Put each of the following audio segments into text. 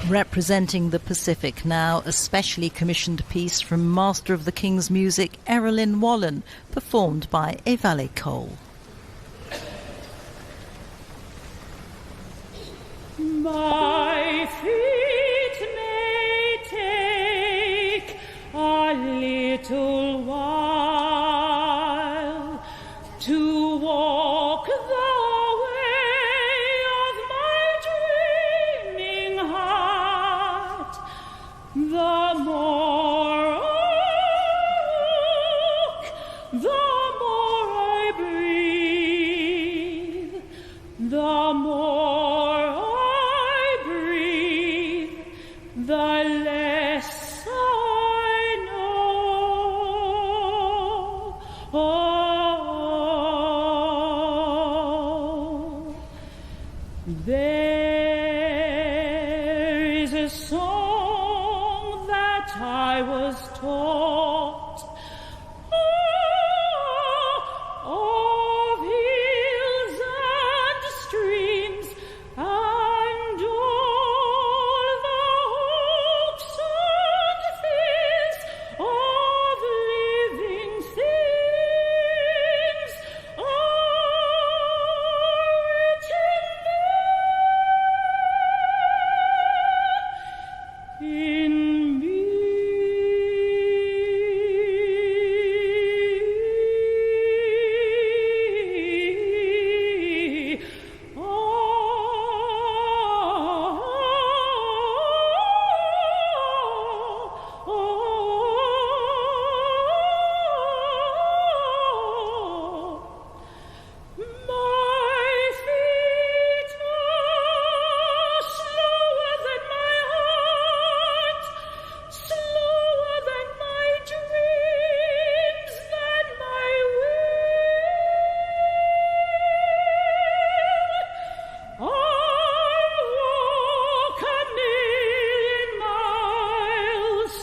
Representing the Pacific now, a specially commissioned piece from Master of the King's Music, Erilyn Wallen, performed by Aivale Cole. My feet may take a little while to walk the way of my dreaming heart. The more I walk, the more I breathe, the more I breathe, the less I know. Oh, there is a song that I was taught of hills and streams and all the hopes and fears of living things are written there in me. My feet are slower than my heart, slower than my dreams, than my will. I'll walk a million miles.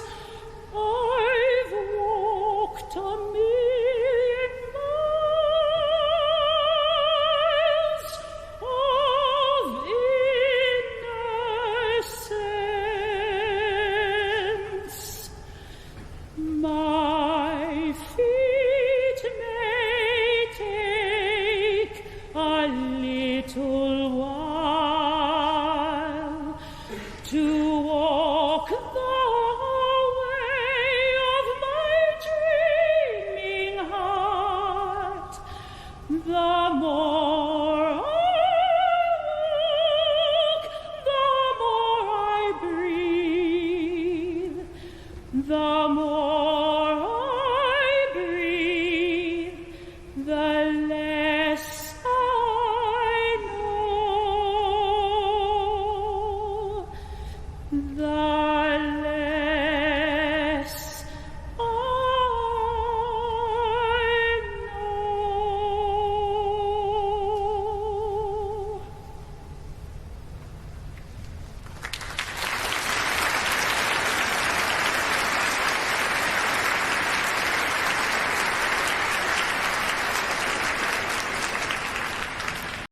I've walked a million miles of innocence. My feet may take a little while to walk